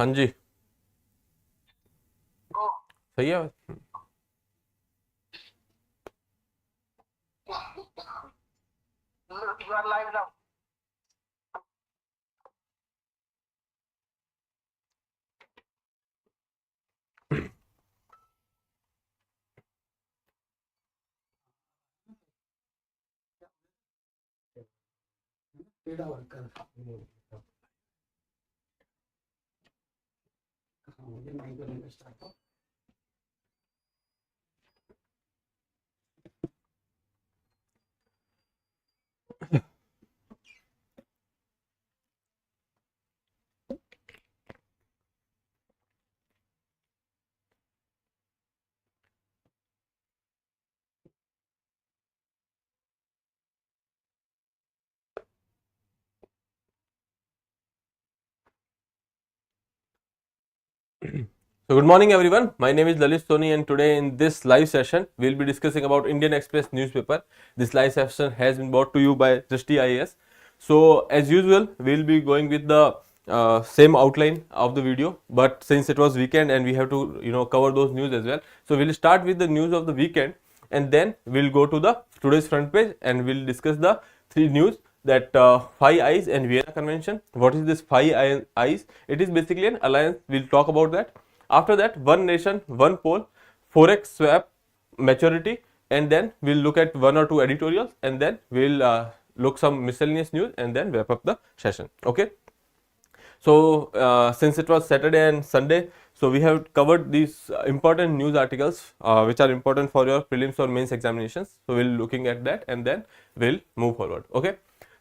हाँ जी, सही है। You are live now. So good morning everyone. My name is Lalit Soni and today in this live session we'll be discussing about Indian Express newspaper. This live session has been brought to you by Drishti IAS. So as usual we'll be going with the same outline of the video, but since it was weekend and we have to cover those news as well. So we'll start with the news of the weekend and then we'll go to the today's front page and we'll discuss the three news that Five Eyes and Vienna Convention. What is this Five Eyes? It is basically an alliance. We'll talk about that. After that, one nation, one poll, forex swap maturity, and then we'll look at one or two editorials, and then we'll look some miscellaneous news, and then wrap up the session. Okay. So since it was Saturday and Sunday, so we have covered these important news articles which are important for your prelims or mains examinations. So we'll looking at that and then we'll move forward. Okay.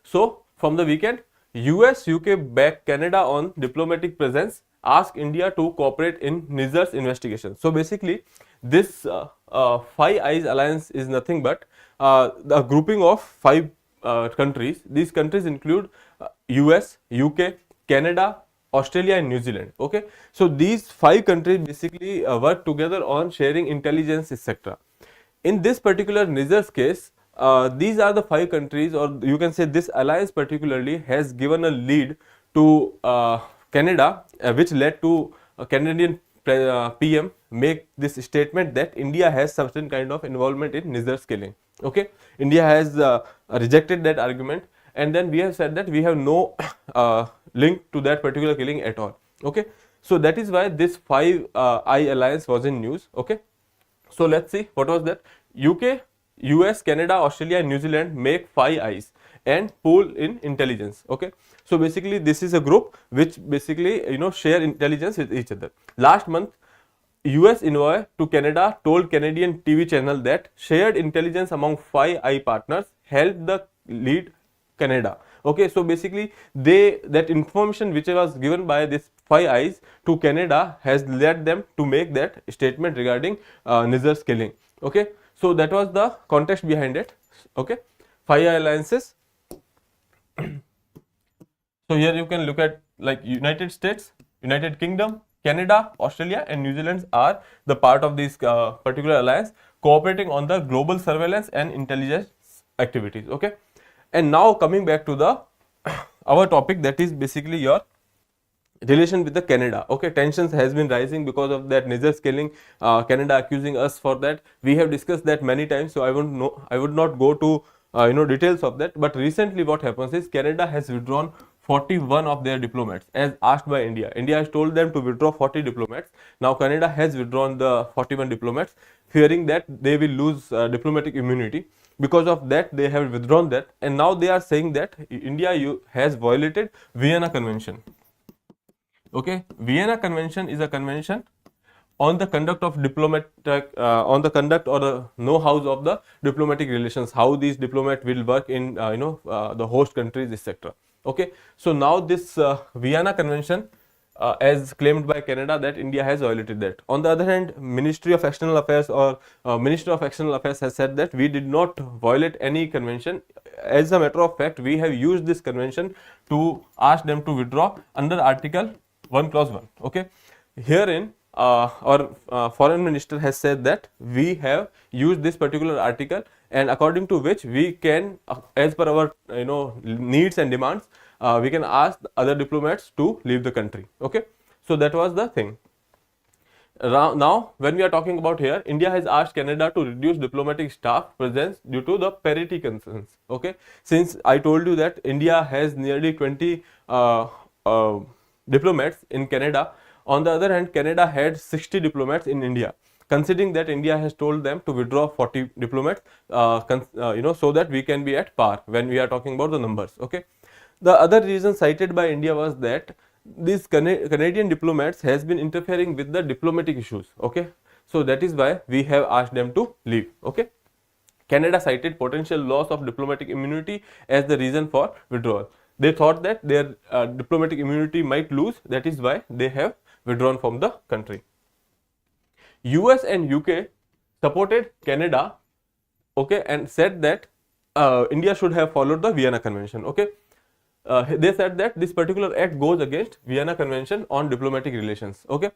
So from the weekend, US, UK back Canada on diplomatic presence, ask India to cooperate in Nizar's investigation. So basically, this Five Eyes alliance is nothing but the grouping of five countries. These countries include US, UK, Canada, Australia and New Zealand. Okay, so these five countries basically work together on sharing intelligence, etc. In this particular Nizar's case, these are the five countries, or you can say this alliance particularly has given a lead to Canada, which led to a Canadian PM make this statement that India has certain kind of involvement in Nizar's killing. Okay, India has rejected that argument, and then we have said that we have no link to that particular killing at all. Okay, so that is why this Five Eye alliance was in news. Okay, so let's see what was that. UK, US, Canada, Australia and New Zealand make Five Eyes and pool in intelligence. Okay, so basically this is a group which basically share intelligence with each other. Last month, US envoy to Canada told Canadian TV channel that shared intelligence among Five Eye partners helped the lead Canada. Okay, so basically that information which was given by this Five Eyes to Canada has led them to make that statement regarding Nizar's killing. Okay, so that was the context behind it. Okay, Five Eye alliances. So here you can look at like United States, United Kingdom, Canada, Australia and New Zealand are the part of this particular alliance, cooperating on the global surveillance and intelligence activities. Okay, and now coming back to the our topic, that is basically your relation with the Canada. Okay, tensions has been rising because of that Nizar's killing, Canada accusing us for that. We have discussed that many times, so I would not go to details of that. But recently what happens is Canada has withdrawn 41 of their diplomats as asked by India. India has told them to withdraw 40 diplomats. Now Canada has withdrawn the 41 diplomats, fearing that they will lose diplomatic immunity. Because of that they have withdrawn that, and now they are saying that India has violated Vienna Convention. Okay, Vienna Convention is a convention on the conduct of diplomatic, on the conduct or the know-hows of the diplomatic relations, how these diplomats will work in the host countries, etc. Okay, so now this Vienna Convention, as claimed by Canada, that India has violated that. On the other hand, Ministry of External Affairs or Minister of External Affairs has said that we did not violate any convention. As a matter of fact, we have used this convention to ask them to withdraw under Article 1 Clause 1. Okay, herein our foreign minister has said that we have used this particular article, and according to which we can, as per our needs and demands, we can ask other diplomats to leave the country. Okay, So that was the thing. Now, when we are talking about here, India has asked Canada to reduce diplomatic staff presence due to the parity concerns. Okay, since I told you that India has nearly 20 uh, diplomats in Canada. On the other hand, Canada had 60 diplomats in India. Considering that India has told them to withdraw 40 diplomats, so that we can be at par when we are talking about the numbers. Okay, the other reason cited by India was that these Canadian diplomats has been interfering with the diplomatic issues. Okay, so that is why we have asked them to leave. Okay, Canada cited potential loss of diplomatic immunity as the reason for withdrawal. They thought that their diplomatic immunity might lose, that is why they have withdrawn from the country. US and UK supported Canada, okay, and said that India should have followed the Vienna Convention. Okay, they said that this particular act goes against Vienna Convention on diplomatic relations. Okay,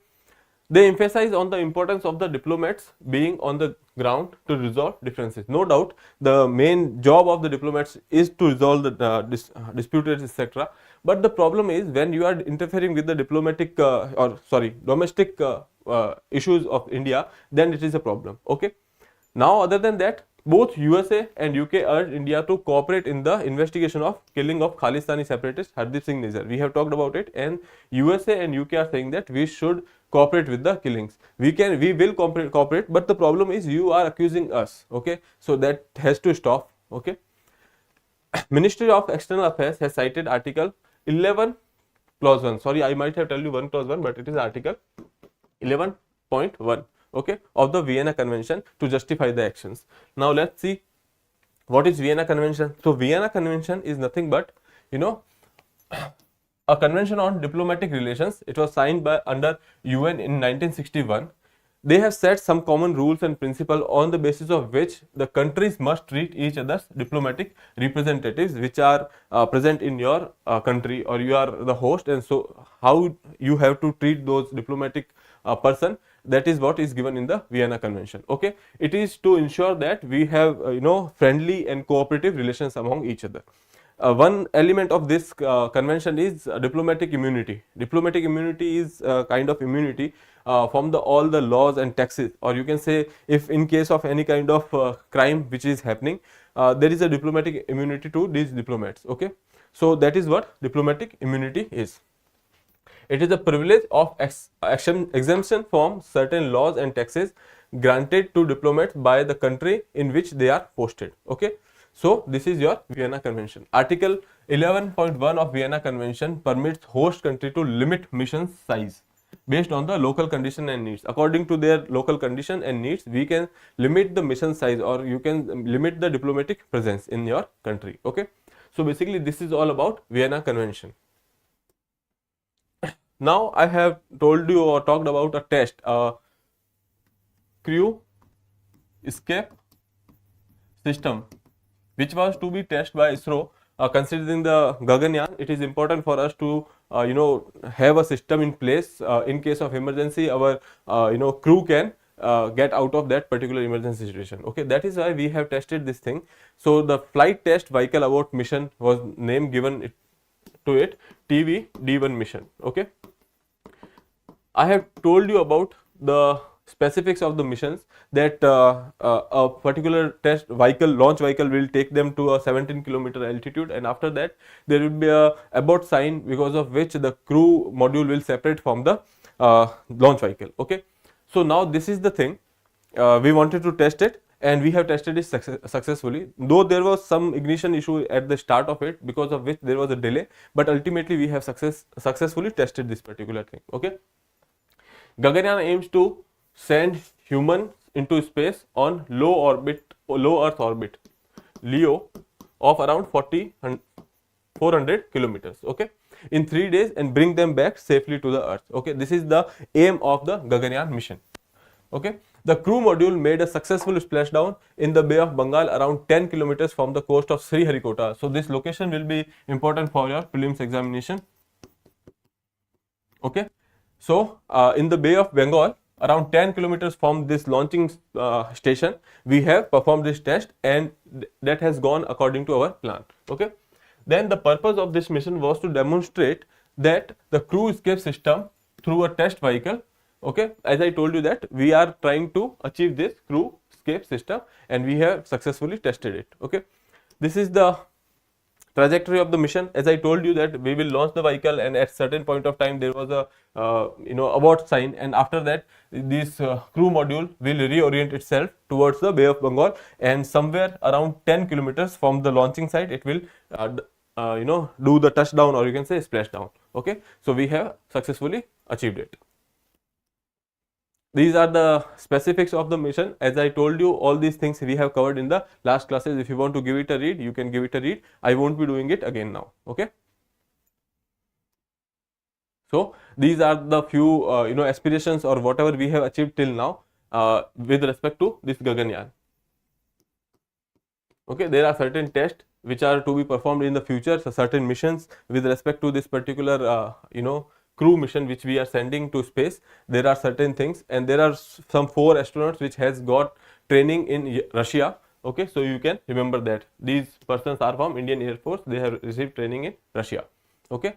they emphasize on the importance of the diplomats being on the ground to resolve differences. No doubt, the main job of the diplomats is to resolve the disputes, etc. But the problem is when you are interfering with the diplomatic domestic issues of India, then it is a problem. Okay. Now, other than that, both USA and UK urged India to cooperate in the investigation of killing of Khalistani separatist Hardeep Singh Nijjar. We have talked about it, and USA and UK are saying that we should cooperate with the killings. We will cooperate, but the problem is you are accusing us. Okay, so that has to stop. Okay, Ministry of External Affairs has cited Article 11 Clause 1. Sorry, I might have told you 1 Clause 1, but it is Article 11.1. Okay, of the Vienna Convention to justify the actions. Now let's see what is Vienna Convention. So Vienna Convention is nothing but, a convention on diplomatic relations. It was signed by under UN in 1961. They have set some common rules and principles on the basis of which the countries must treat each other's diplomatic representatives which are present in your country, or you are the host, and so how you have to treat those diplomatic person. That is what is given in the Vienna Convention. Okay, it is to ensure that we have friendly and cooperative relations among each other. One element of this convention is diplomatic immunity. Diplomatic immunity is kind of immunity from all the laws and taxes, or you can say if in case of any kind of crime which is happening, there is a diplomatic immunity to these diplomats. Okay, so that is what diplomatic immunity is. It is a privilege of exemption from certain laws and taxes granted to diplomats by the country in which they are posted. Okay, so this is your Vienna Convention. Article 11.1 of Vienna Convention permits host country to limit mission size based on the local condition and needs. According to their local condition and needs, we can limit the mission size, or you can limit the diplomatic presence in your country. Okay, so basically this is all about Vienna Convention. Now I have told you or talked about a test, crew escape system, which was to be tested by ISRO. Considering the Gaganyaan, it is important for us to have a system in place in case of emergency. Our crew can get out of that particular emergency situation. Okay, that is why we have tested this thing. So the flight test vehicle abort mission was name given to it TV D1 mission. Okay, I have told you about the specifics of the missions, that a particular test vehicle, launch vehicle, will take them to a 17-kilometer altitude, and after that there will be a abort sign because of which the crew module will separate from the launch vehicle. Okay, so now this is the thing, we wanted to test it, and we have tested it successfully, though there was some ignition issue at the start of it, because of which there was a delay, but ultimately we have successfully tested this particular thing. Okay, Gaganyaan aims to send humans into space on low Earth orbit, LEO, of around 400 kilometers. Okay, in 3 days, and bring them back safely to the Earth. Okay, this is the aim of the Gaganyaan mission. Okay, the crew module made a successful splashdown in the Bay of Bengal around 10 kilometers from the coast of Sriharikota. So this location will be important for your prelims examination. Okay, so in the Bay of Bengal, around 10 kilometers from this launching station, we have performed this test, and that has gone according to our plan. Okay, then the purpose of this mission was to demonstrate that the crew escape system through a test vehicle. Okay, as I told you that we are trying to achieve this crew escape system, and we have successfully tested it. Okay, this is the trajectory of the mission. As I told you that we will launch the vehicle, and at certain point of time there was a abort sign, and after that this crew module will reorient itself towards the Bay of Bengal, and somewhere around 10 kilometers from the launching site it will do the touchdown, or you can say splashdown. Okay, so we have successfully achieved it. These are the specifics of the mission. As I told you, all these things we have covered in the last classes. If you want to give it a read, you can give it a read. I won't be doing it again now. Okay. So these are the few aspirations or whatever we have achieved till now with respect to this Gaganyaan. Okay, there are certain tests which are to be performed in the future. So certain missions with respect to this particular crew mission which we are sending to space. There are certain things, and there are some 4 astronauts which has got training in Russia. Okay, so you can remember that these persons are from Indian Air Force. They have received training in Russia. Okay.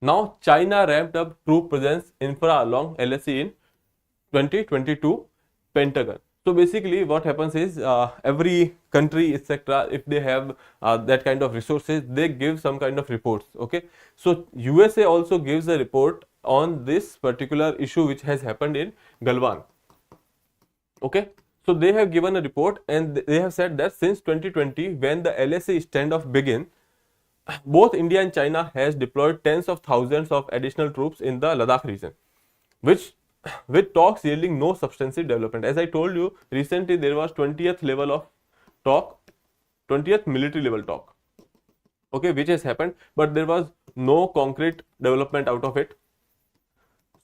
Now China ramped up troop presence infra along LSE in 2022 Pentagon. So basically what happens is every country etc., if they have that kind of resources, they give some kind of reports. Okay, so USA also gives a report on this particular issue which has happened in Galwan. Okay, so they have given a report, and they have said that since 2020, when the LSE standoff began, both India and China has deployed tens of thousands of additional troops in the Ladakh region, which with talks yielding no substantive development. As I told you, recently there was 20th level of talk, 20th military level talk, okay, which has happened, but there was no concrete development out of it.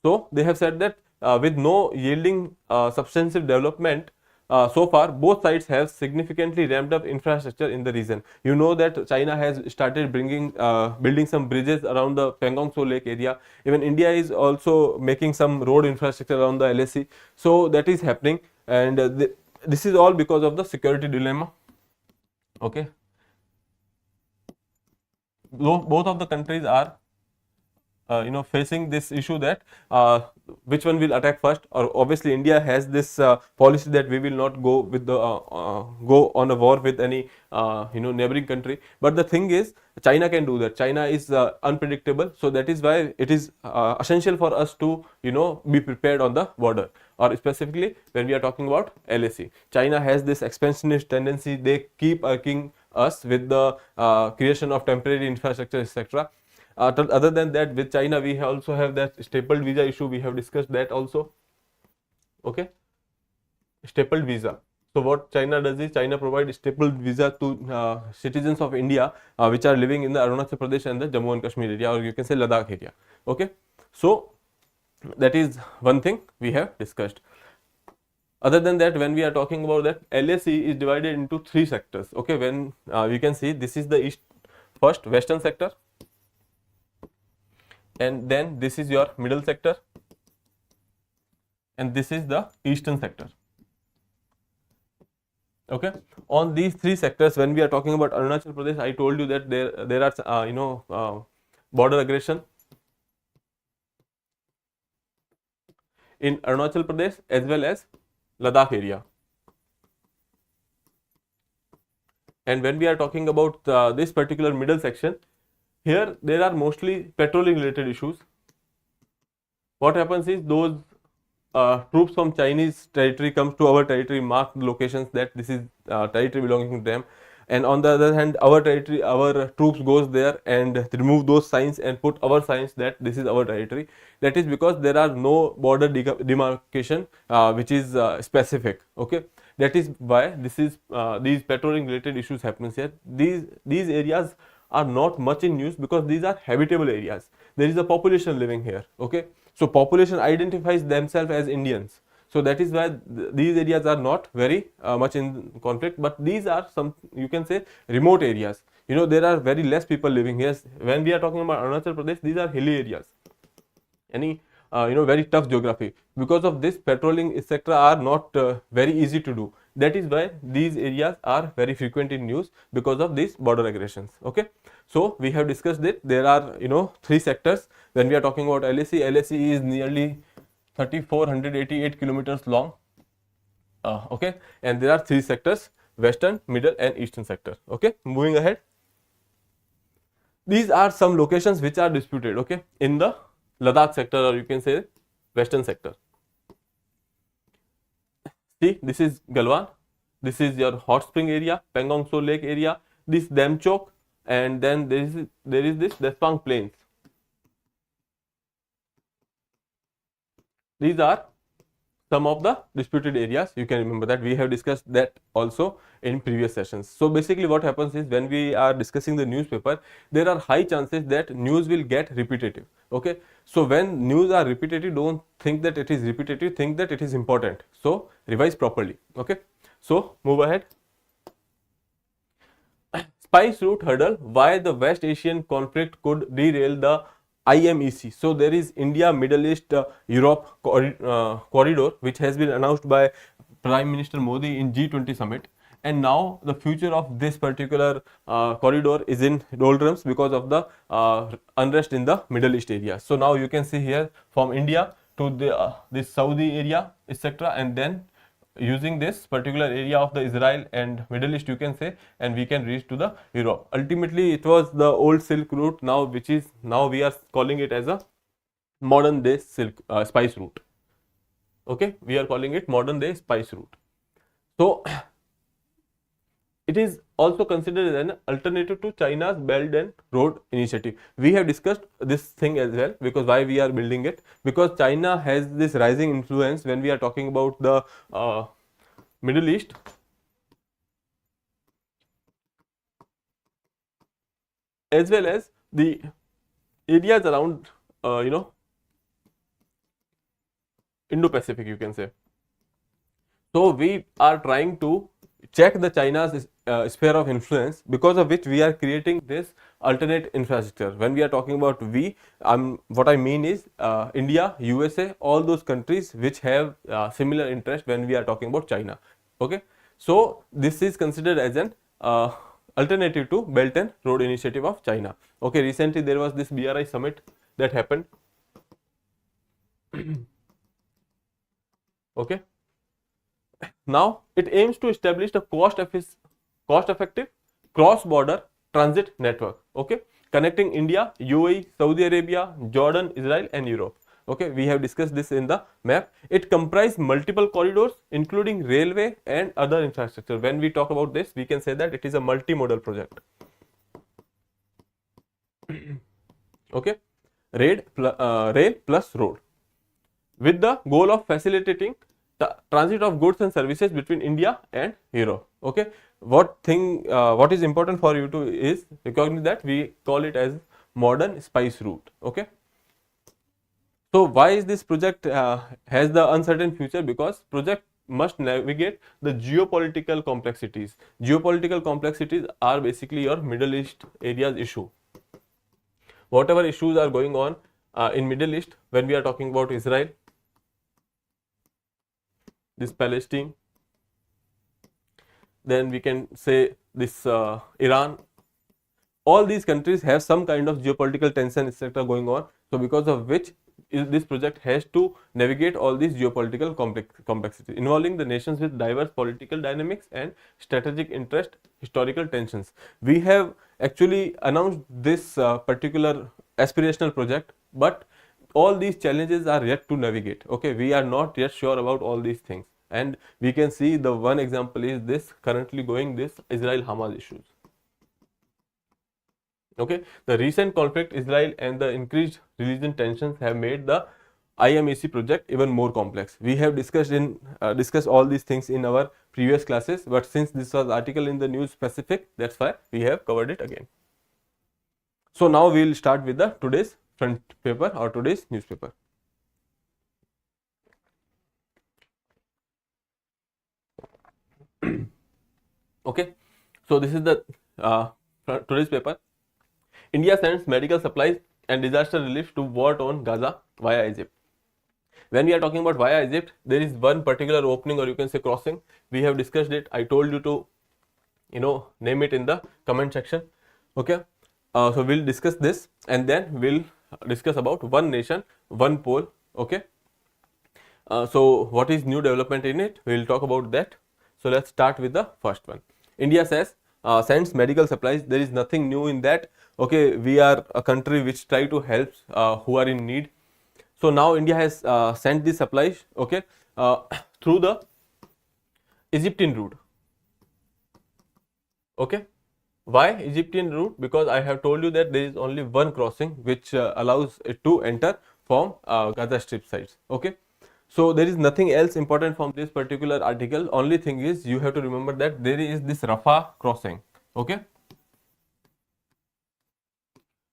So they have said that with no yielding substantive development, so far both sides have significantly ramped up infrastructure in the region. You know that China has started building some bridges around the Pangong Tso Lake area. Even India is also making some road infrastructure around the LSE. So that is happening, and this is all because of the security dilemma. Okay, both of the countries are facing this issue that which one will attack first, or obviously India has this policy that we will not go with the go on a war with any neighboring country. But the thing is, China can do that. China is unpredictable, so that is why it is essential for us to be prepared on the border, or specifically when we are talking about LSE. China has this expansionist tendency. They keep irking us with the creation of temporary infrastructure, etc. Other than that, with China we also have that stapled visa issue. We have discussed that also. Okay, stapled visa. So what China does is, China provides stapled visa to citizens of India which are living in the Arunachal Pradesh and the Jammu and Kashmir area, or you can say Ladakh area. Okay, so that is one thing we have discussed. Other than that, when we are talking about that, LSE is divided into 3 sectors. Okay, when we can see, this is the first western sector, and then this is your middle sector, and this is the eastern sector. Okay, on these 3 sectors, when we are talking about Arunachal Pradesh, I told you that there are border aggression in Arunachal Pradesh as well as Ladakh area. And when we are talking about this particular middle section, here there are mostly petroleum related issues. What happens is, those troops from Chinese territory comes to our territory, mark the locations that this is territory belonging to them, and on the other hand, our territory, our troops goes there and remove those signs and put our signs that this is our territory. That is because there are no border demarcation which is specific. Okay, that is why this is these petroleum related issues happens here. These areas are not much in news because these are habitable areas. There is a population living here. Okay, so population identifies themselves as Indians. So that is why these areas are not very much in conflict, but these are some, you can say, remote areas. There are very less people living here. When we are talking about Arunachal Pradesh, these are hilly areas. Any very tough geography. Because of this, patrolling etc. are not very easy to do. That is why these areas are very frequent in news because of these border aggressions. Okay, so we have discussed it. There are, you know, 3 sectors when we are talking about LAC. LAC is nearly 3488 kilometers long. Okay, and there are 3 sectors: western, middle and eastern sector. Okay, moving ahead, these are some locations which are disputed, okay, in the Ladakh sector, or you can say western sector. See, this is Galwan, this is your hot spring area, Pangong Tso Lake area, this Demchok, and then there is this Despang Plains. These are some of the disputed areas. You can remember that we have discussed that also in previous sessions. So basically what happens is, when we are discussing the newspaper, there are high chances that news will get repetitive. Okay, so when news are repetitive, don't think that it is repetitive, think that it is important. So revise properly. Okay, so move ahead. Spice route hurdle: why the West Asian conflict could derail the IMEC. So there is India Middle East Europe corridor, which has been announced by Prime Minister Modi in G20 summit, and now the future of this particular corridor is in doldrums because of the unrest in the Middle East area. So now you can see here, from India to the this Saudi area, etc., and then using this particular area of the Israel and Middle East, you can say, and we can reach to the Europe. Ultimately it was the old Silk route, now which is now we are calling it as a modern day Silk Spice route. Okay, we are calling it modern day Spice route. So it is also considered as an alternative to China's Belt and Road Initiative. We have discussed this thing as well, because why we are building it, because China has this rising influence when we are talking about the Middle East. As well as the areas around you know, Indo-Pacific, you can say. So we are trying to check the China's sphere of influence, because of which we are creating this alternate infrastructure. When we are talking about we, what I mean is India, USA, all those countries which have similar interest when we are talking about China. Okay, so this is considered as an alternative to Belt and Road Initiative of China. Okay, recently there was this BRI summit that happened. Okay, now it aims to establish a cost-effective cross-border transit network, okay, connecting India, UAE, Saudi Arabia, Jordan, Israel and Europe. Okay, we have discussed this in the map. It comprises multiple corridors including railway and other infrastructure. When we talk about this, we can say that it is a multimodal project. Okay, rail plus road, with the goal of facilitating the transit of goods and services between India and Europe. Okay, what is important for you to is recognize that we call it as modern spice route. Okay, so why is this project has the uncertain future? Because project must navigate the geopolitical complexities. Geopolitical complexities are basically your Middle East areas issue. Whatever issues are going on in Middle East, when we are talking about Israel, this Palestine, then we can say this Iran, all these countries have some kind of geopolitical tension, etc. going on. So because of which this project has to navigate all these geopolitical complexities involving the nations with diverse political dynamics and strategic interest, historical tensions. We have actually announced this particular aspirational project, but all these challenges are yet to navigate. Okay, we are not yet sure about all these things, and we can see the one example is this currently going this Israel-Hamas issues. Okay, the recent conflict Israel and the increased religion tensions have made the IMEC project even more complex. We have discussed all these things in our previous classes, but since this was article in the news specific, that's why we have covered it again. So now we will start with the today's front paper or today's newspaper. Okay, so this is the today's paper. India sends medical supplies and disaster relief to war-torn Gaza via Egypt. When we are talking about via Egypt, there is one particular opening, or you can say crossing. We have discussed it. I told you to name it in the comment section. Okay, so we'll discuss this, and then we'll discuss about one nation, one pole. Okay, so what is new development in it? We'll talk about that. So let's start with the first one. India sends medical supplies. There is nothing new in that. Okay, we are a country which try to help who are in need. So now India has sent these supplies, okay, through the Egyptian route. Okay, why Egyptian route? Because I have told you that there is only one crossing which allows it to enter from Gaza Strip sides. Okay, so there is nothing else important from this particular article. Only thing is you have to remember that there is this Rafah crossing. Okay,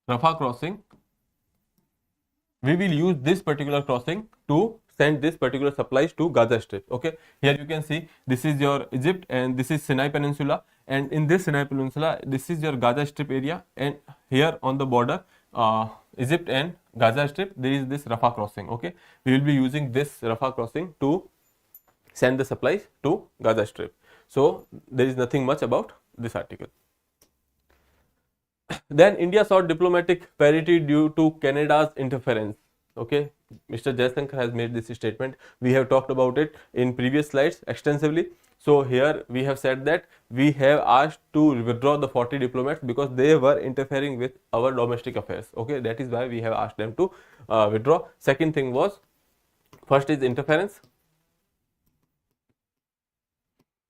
Rafah crossing. We will use this particular crossing to send this particular supplies to Gaza Strip. Okay, here you can see this is your Egypt and this is Sinai Peninsula, and in this Sinai Peninsula this is your Gaza Strip area, and here on the border Egypt and Gaza Strip there is this Rafah crossing. Okay, we will be using this Rafah crossing to send the supplies to Gaza Strip. So there is nothing much about this article. Then India sought diplomatic parity due to Canada's interference. Okay, Mr. Jaishankar has made this statement. We have talked about it in previous slides extensively. So here we have said that we have asked to withdraw the 40 diplomats because they were interfering with our domestic affairs. Okay, that is why we have asked them to withdraw. Second thing was, first is interference,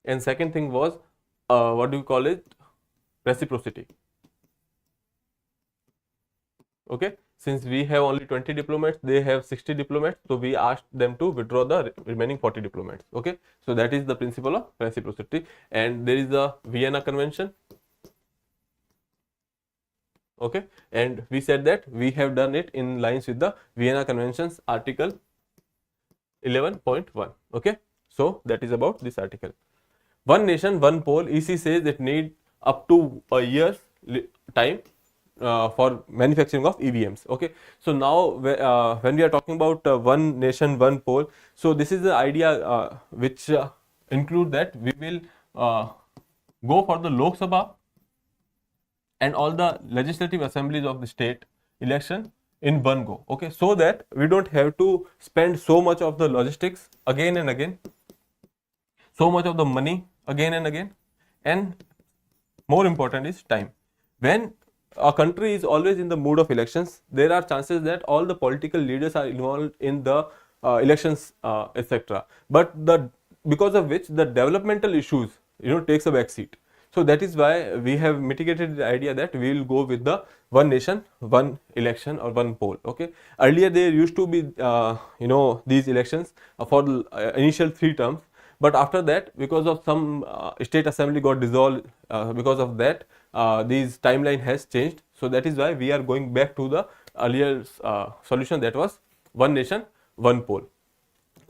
and second thing was what do you call it? Reciprocity. Okay, since we have only 20 diplomats, they have 60 diplomats, so we asked them to withdraw the remaining 40 diplomats. Okay, so that is the principle of reciprocity, and there is the Vienna Convention. Okay, and we said that we have done it in lines with the Vienna Convention's article 11.1. Okay, so that is about this article. One nation, one poll. EC says it need up to a year's time for manufacturing of EVMs. Okay, so now when we are talking about one nation, one poll, so this is the idea which include that we will go for the Lok Sabha and all the legislative assemblies of the state election in one go. Okay, so that we don't have to spend so much of the logistics again and again, so much of the money again and again, and more important is time. When a country is always in the mood of elections, there are chances that all the political leaders are involved in the elections, etc. But because of which the developmental issues takes a back seat. So that is why we have mitigated the idea that we will go with the one nation, one election or one poll. Okay, earlier there used to be these elections for the initial 3 terms, but after that, because of some state assembly got dissolved, because of that this timeline has changed. So that is why we are going back to the earlier solution, that was one nation, one poll.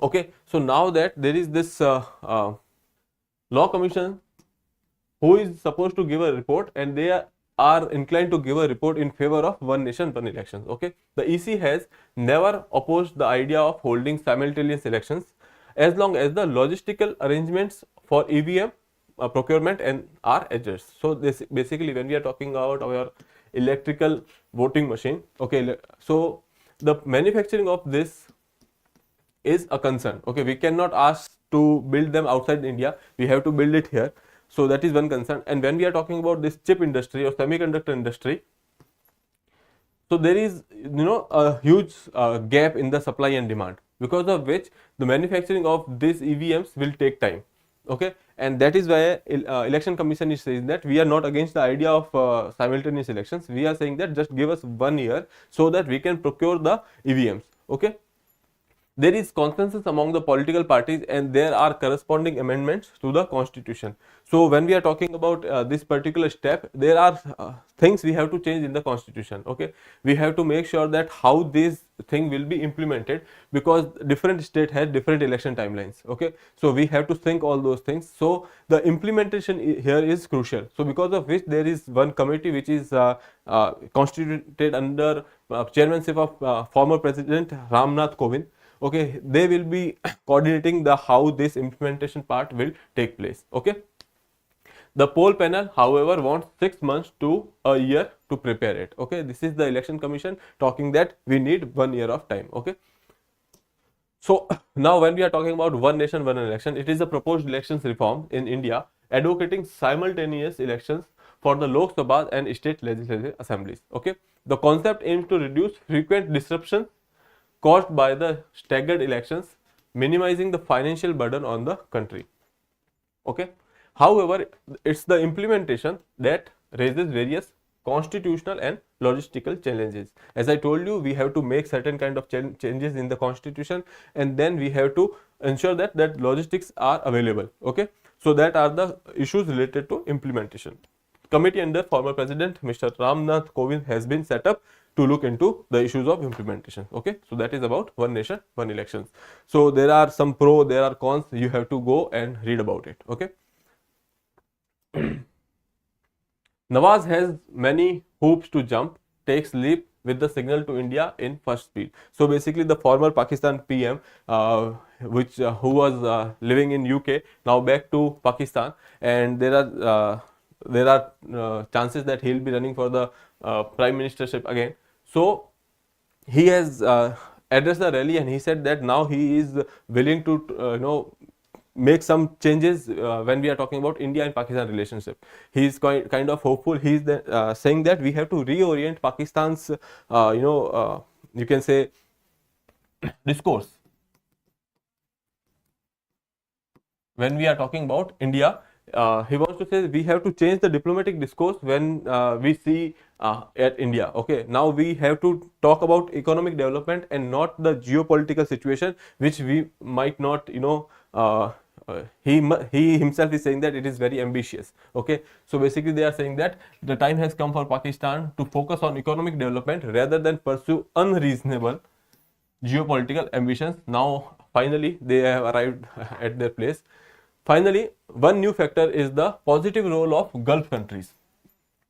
Okay, so now that there is this law commission who is supposed to give a report, and they are inclined to give a report in favor of one nation, one elections. Okay, the EC has never opposed the idea of holding simultaneous elections as long as the logistical arrangements for EVM procurement and are adjusted. So this basically, when we are talking about our electrical voting machine, okay, so the manufacturing of this is a concern. Okay, we cannot ask to build them outside India, we have to build it here. So that is one concern. And when we are talking about this chip industry or semiconductor industry, so there is a huge gap in the supply and demand, because of which the manufacturing of these EVMs will take time. Okay, and that is why election commission is saying that we are not against the idea of simultaneous elections. We are saying that just give us 1 year so that we can procure the EVMs. Okay, there is consensus among the political parties and there are corresponding amendments to the constitution. So when we are talking about this particular step, there are things we have to change in the constitution. Okay, we have to make sure that how this thing will be implemented, because different state has different election timelines. Okay, so we have to think all those things. So the implementation here is crucial. So because of which there is one committee which is constituted under chairmanship of former President Ramnath Kovind. Okay, they will be coordinating the how this implementation part will take place. Okay. The poll panel, however, wants 6 months to a year to prepare it. Okay, this is the election commission talking that we need 1 year of time. Okay. So now when we are talking about one nation, one election, it is a proposed elections reform in India advocating simultaneous elections for the Lok Sabha and state legislative assemblies. Okay, the concept aims to reduce frequent disruption caused by the staggered elections, minimizing the financial burden on the country. Okay, however, it's the implementation that raises various constitutional and logistical challenges. As I told you, we have to make certain kind of changes in the constitution, and then we have to ensure that logistics are available. Okay, so that are the issues related to implementation. Committee under former president Mr. Ramnath Kovind has been set up to look into the issues of implementation. Okay, so that is about one nation, one elections. So there are some pro, there are cons, you have to go and read about it. Okay. Nawaz has many hoops to jump, takes leap with the signal to India in first speed. So basically the former Pakistan PM who was living in UK, now back to Pakistan, and there are chances that he will be running for the prime ministership again. So he has addressed the rally and he said that now he is willing to make some changes when we are talking about India and Pakistan relationship. He is kind of hopeful. He is saying that we have to reorient Pakistan's you can say discourse when we are talking about India. He wants to say we have to change the diplomatic discourse when we see at India. Okay, now we have to talk about economic development and not the geopolitical situation, which we might not, he himself is saying that it is very ambitious. Okay, so basically they are saying that the time has come for Pakistan to focus on economic development rather than pursue unreasonable geopolitical ambitions. Now finally they have arrived at their place. Finally, one new factor is the positive role of Gulf countries.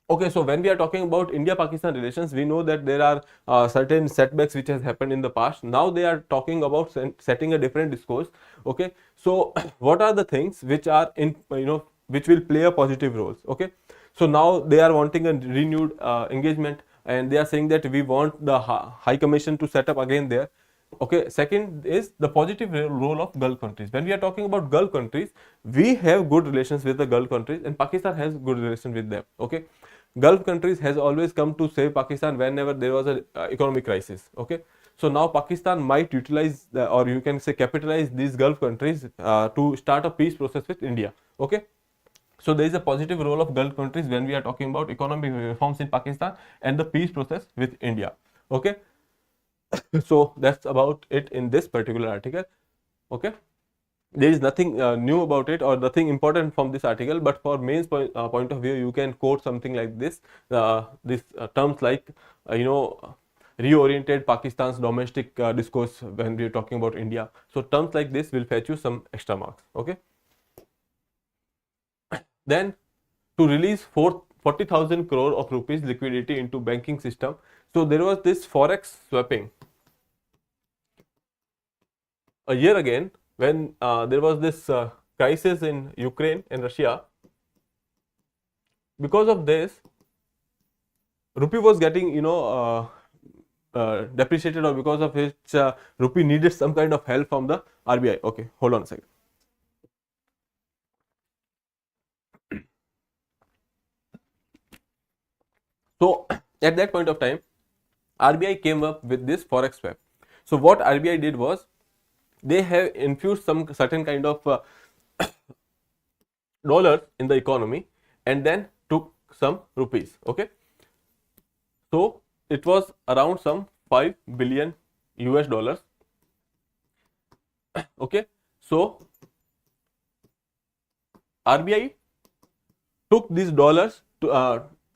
Okay, so when we are talking about India-Pakistan relations, we know that there are certain setbacks which has happened in the past. Now they are talking about setting a different discourse. Okay, so what are the things which are in which will play a positive role? Okay, so now they are wanting a renewed engagement, and they are saying that we want the High Commission to set up again there. Okay, second is the positive role of Gulf countries. When we are talking about Gulf countries, we have good relations with the Gulf countries and Pakistan has good relations with them. Okay, Gulf countries has always come to save Pakistan whenever there was a economic crisis. Okay, so now Pakistan might utilize or you can say capitalize these Gulf countries to start a peace process with India. Okay, so there is a positive role of Gulf countries when we are talking about economic reforms in Pakistan and the peace process with India. Okay. So that's about it in this particular article. Okay, there is nothing new about it or nothing important from this article, but for mains point of view, you can quote something like this terms like reoriented Pakistan's domestic discourse when we are talking about India. So terms like this will fetch you some extra marks. Okay, then to release 40,000 crore of rupees liquidity into banking system. So there was this forex swapping a year again when there was this crisis in Ukraine and Russia. Because of this, rupee was getting depreciated, or because of which rupee needed some kind of help from the RBI. Okay, hold on a second. So at that point of time, RBI came up with this forex swap. So what RBI did was they have infused some certain kind of dollars in the economy and then took some rupees. Okay, so it was around some 5 billion US dollars. Okay, so RBI took these dollars to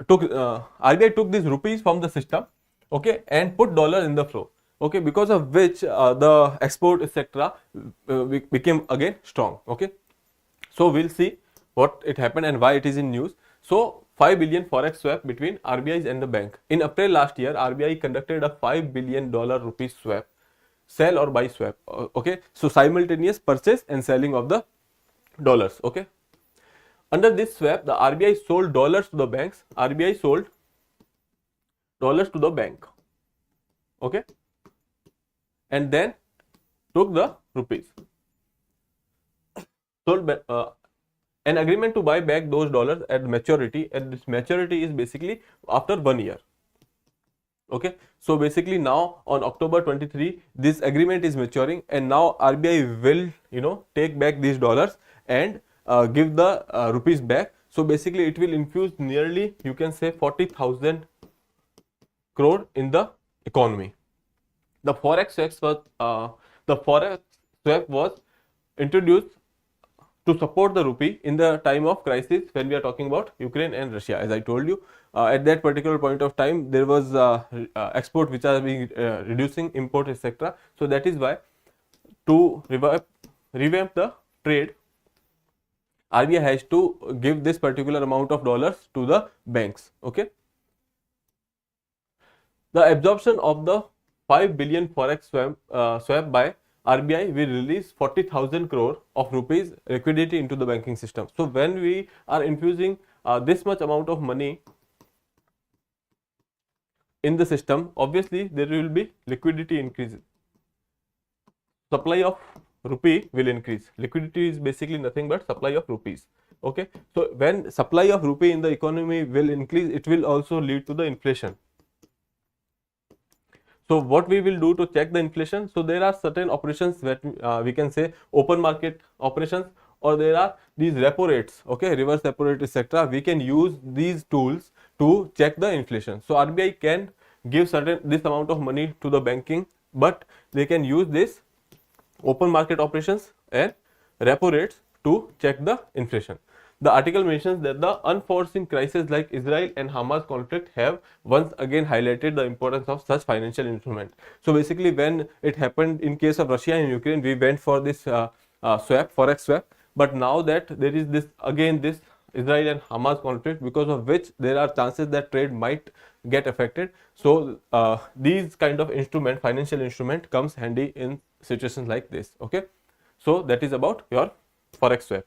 RBI took these rupees from the system. Okay, and put dollar in the flow. Okay, because of which the export etc. Became again strong. Okay, so we'll see what it happened and why it is in news. So 5 billion forex swap between RBI and the bank. In April last year, RBI conducted a $5 billion rupee swap sell or buy swap. Okay, so simultaneous purchase and selling of the dollars. Okay, under this swap, the RBI sold dollars to the banks. RBI sold dollars to the bank. Okay, and then took the rupees. Sold an agreement to buy back those dollars at maturity, and this maturity is basically after 1 year. Okay, so basically now on October 23 this agreement is maturing, and now RBI will take back these dollars and give the rupees back. So basically it will infuse nearly, you can say, 40,000 crore in the economy. The forex swap was introduced to support the rupee in the time of crisis when we are talking about Ukraine and Russia. As I told you, at that particular point of time there was export which are being reducing, import, etc. So that is why, to revamp the trade, RBI has to give this particular amount of dollars to the banks. Okay, the absorption of the 5 billion forex swap by RBI will release 40,000 crore of rupees liquidity into the banking system. So when we are infusing this much amount of money in the system, obviously there will be liquidity increases. Supply of rupee will increase. Liquidity is basically nothing but supply of rupees. Okay, so when supply of rupee in the economy will increase, it will also lead to the inflation. So what we will do to check the inflation? So there are certain operations that we can say open market operations, or there are these repo rates, okay, reverse repo rate, etc. We can use these tools to check the inflation. So RBI can give this amount of money to the banking, but they can use this open market operations and repo rates to check the inflation. The article mentions that the unforeseen crises like Israel and Hamas conflict have once again highlighted the importance of such financial instruments. So basically, when it happened in case of Russia and Ukraine, we went for this forex swap. But now that there is this Israel and Hamas conflict, because of which there are chances that trade might get affected. So these kind of financial instrument comes handy in situations like this. Okay, so that is about your forex swap.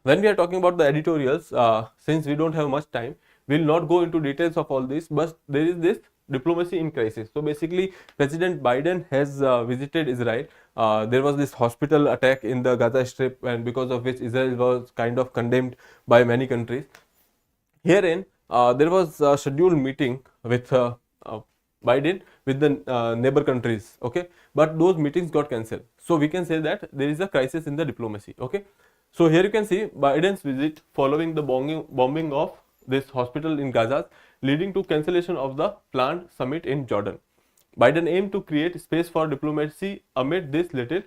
When we are talking about the editorials, since we don't have much time, we will not go into details of all this, but there is this diplomacy in crisis. So basically, President Biden has visited Israel. There was this hospital attack in the Gaza Strip, and because of which Israel was kind of condemned by many countries. Herein, there was a scheduled meeting with Biden with the neighbor countries, okay, but those meetings got cancelled. So we can say that there is a crisis in the diplomacy. Okay, so here you can see Biden's visit following the bombing of this hospital in Gaza, leading to cancellation of the planned summit in Jordan. Biden aimed to create space for diplomacy amid this little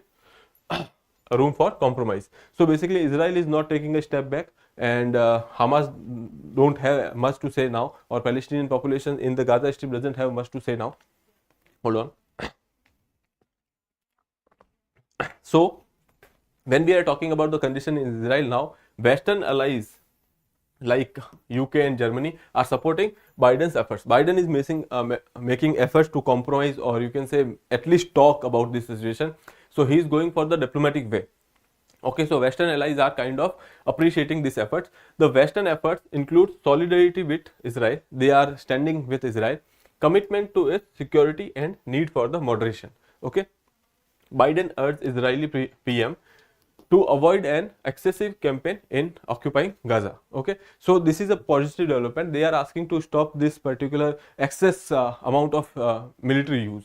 room for compromise. So basically, Israel is not taking a step back, and Hamas don't have much to say now, or Palestinian population in the Gaza Strip doesn't have much to say now. Hold on. So when we are talking about the condition in Israel now, Western allies like UK and Germany are supporting Biden's efforts. Biden is making efforts to compromise, or you can say at least talk about this situation. So he is going for the diplomatic way. Okay, so Western allies are kind of appreciating these efforts. The Western efforts include solidarity with Israel. They are standing with Israel, commitment to its security, and need for the moderation. Okay, Biden urged Israeli PM to avoid an excessive campaign in occupying Gaza. Okay, so this is a positive development. They are asking to stop this particular excess amount of military use.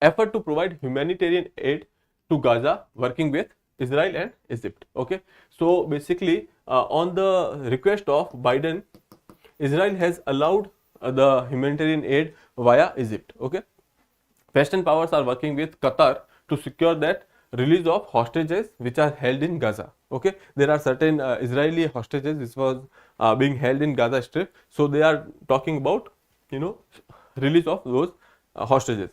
Effort to provide humanitarian aid to Gaza, working with Israel and Egypt. Okay, so basically on the request of Biden, Israel has allowed the humanitarian aid via Egypt. Okay, Western powers are working with Qatar to secure that release of hostages which are held in Gaza. Okay, there are certain Israeli hostages which was being held in Gaza Strip. So they are talking about release of those hostages.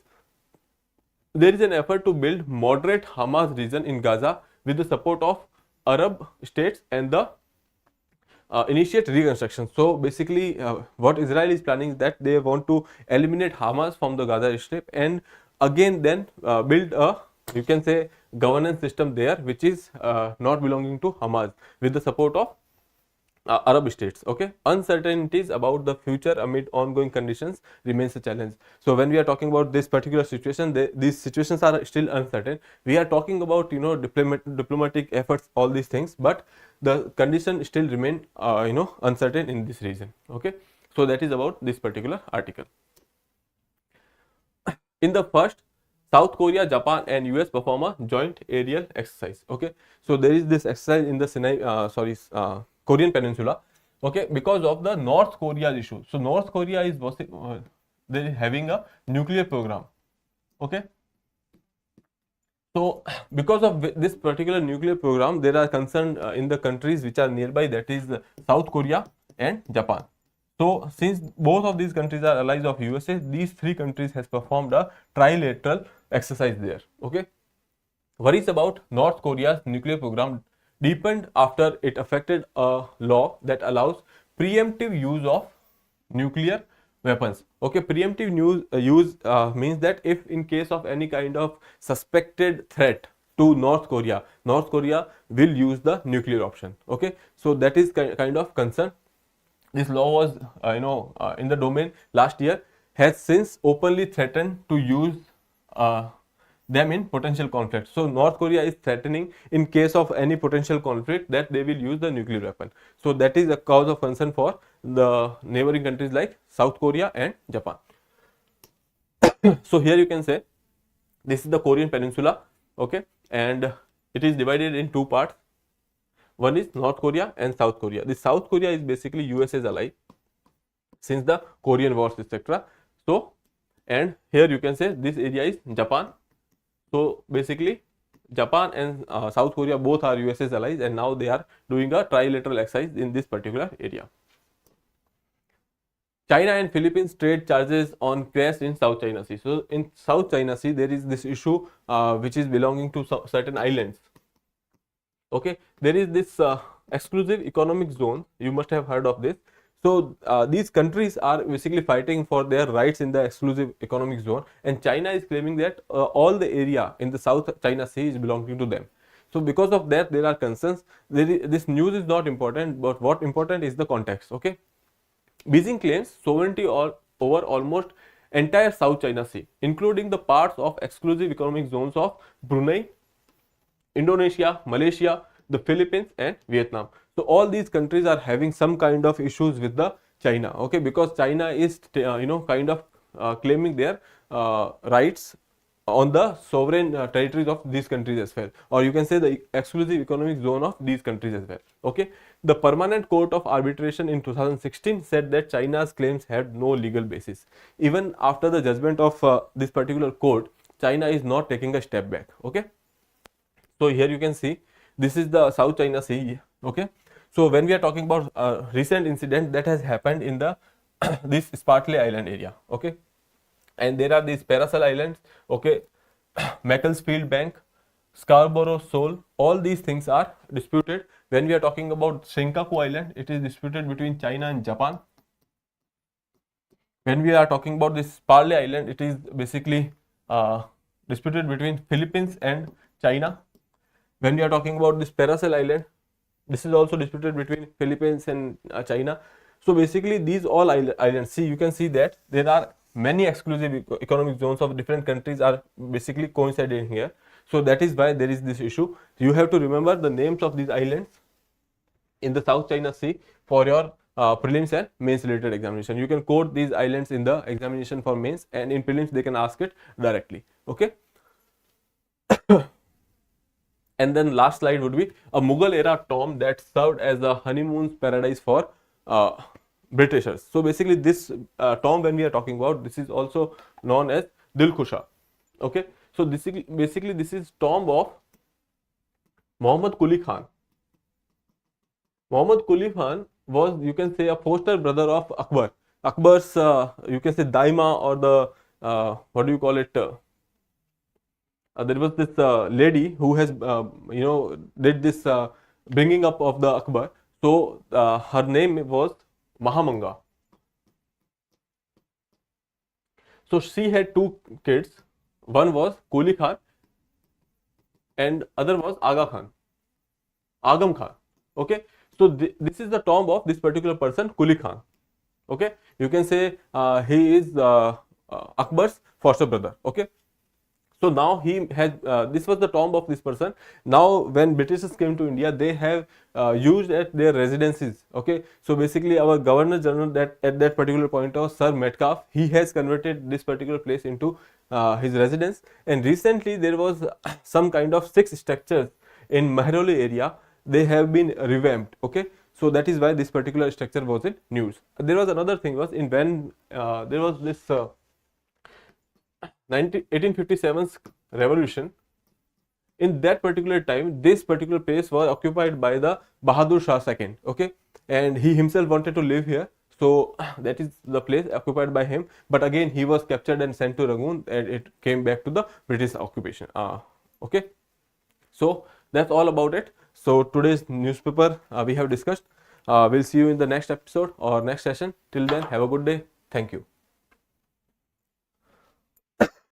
There is an effort to build moderate Hamas region in Gaza with the support of Arab states and the initiate reconstruction. So basically, what Israel is planning is that they want to eliminate Hamas from the Gaza Strip and again then build a, you can say, governance system there which is not belonging to Hamas with the support of Arab states. Okay, uncertainties about the future amid ongoing conditions remains a challenge. So when we are talking about this particular situation, these situations are still uncertain. We are talking about, you know, diplomatic efforts, all these things, but the condition still remain you know, uncertain in this region. Okay, so that is about this particular article. In the first, South Korea, Japan and US perform a joint aerial exercise. Okay, so there is this exercise in the Korean Peninsula. Okay, because of the North Korea issue. So North Korea is they are having a nuclear program. Okay, so because of this particular nuclear program, there are concerns in the countries which are nearby, that is South Korea and Japan. So since both of these countries are allies of USA, these three countries has performed a trilateral exercise there. Okay, worries about North Korea's nuclear program deepened after it affected a law that allows preemptive use of nuclear weapons. Okay, preemptive use means that if in case of any kind of suspected threat to North Korea will use the nuclear option. Okay, so that is kind of concern. This law was in the domain last year, has since openly threatened to use them in potential conflict. So North Korea is threatening in case of any potential conflict that they will use the nuclear weapon. So that is a cause of concern for the neighboring countries like South Korea and Japan. So here you can say this is the Korean Peninsula. Okay, and it is divided in two parts. One is North Korea and South Korea. The South Korea is basically USA's ally since the Korean Wars, etc. So, and here you can say this area is Japan. So basically Japan and South Korea both are USA's allies, and now they are doing a trilateral exercise in this particular area. China and Philippines trade charges on crash in South China Sea. So in South China Sea there is this issue which is belonging to certain islands. Okay, there is this exclusive economic zone, you must have heard of this. So these countries are basically fighting for their rights in the exclusive economic zone, and China is claiming that all the area in the South China Sea is belonging to them. So because of that there are concerns. This news is not important, but what important is the context. Okay, Beijing claims sovereignty over almost entire South China Sea, including the parts of exclusive economic zones of Brunei, Indonesia, Malaysia, the Philippines and Vietnam. So all these countries are having some kind of issues with the China. Okay, because China is kind of claiming their rights on the sovereign territories of these countries as well, or you can say the exclusive economic zone of these countries as well. Okay, the Permanent Court of Arbitration in 2016 said that China's claims had no legal basis. Even after the judgment of this particular court, China is not taking a step back. Okay, so here you can see this is the South China Sea. Okay, so when we are talking about a recent incident that has happened in the this Spratly Island area. Okay, and there are these Paracel Islands. Okay, Macclesfield Bank, Scarborough Shoal, all these things are disputed. When we are talking about Senkaku Island, it is disputed between China and Japan. When we are talking about this Parley Island, it is basically disputed between Philippines and China. When we are talking about this Paracel Island, this is also disputed between Philippines and China. So basically these all islands, see, you can see that there are many exclusive economic zones of different countries are basically coinciding here. So that is why there is this issue. You have to remember the names of these islands in the South China Sea for your prelims and mains related examination. You can quote these islands in the examination for mains, and in prelims they can ask it directly. Okay. And then last slide would be a Mughal era tomb that served as a honeymoon paradise for Britishers. So basically this tomb, when we are talking about, this is also known as Dilkusha. Okay, so basically this is tomb of Muhammad Quli Khan. Muhammad Quli Khan was, you can say, a foster brother of Akbar. Akbar's you can say Daima, or the what do you call it, there was this lady who has did this bringing up of the Akbar. So her name was Mahamanga. So she had two kids. One was Kuli Khan and other was Agam Khan. Okay. So this is the tomb of this particular person, Kuli Khan. Okay. You can say he is Akbar's foster brother. Okay. So now he has, this was the tomb of this person. Now when Britishers came to India, they have used at their residences. Okay. So basically our Governor General that at that particular point of Sir Metcalfe, he has converted this particular place into his residence. And recently there was some kind of 6 structures in Mehroli area. They have been revamped. Okay. So that is why this particular structure was in news. There was another thing was in when there was this 1857's revolution. In that particular time, this particular place was occupied by the Bahadur Shah II. Okay, and he himself wanted to live here. So that is the place occupied by him. But again, he was captured and sent to Rangoon, and it came back to the British occupation. Okay, so that's all about it. So today's newspaper we have discussed. We'll see you in the next episode or next session. Till then, have a good day. Thank you.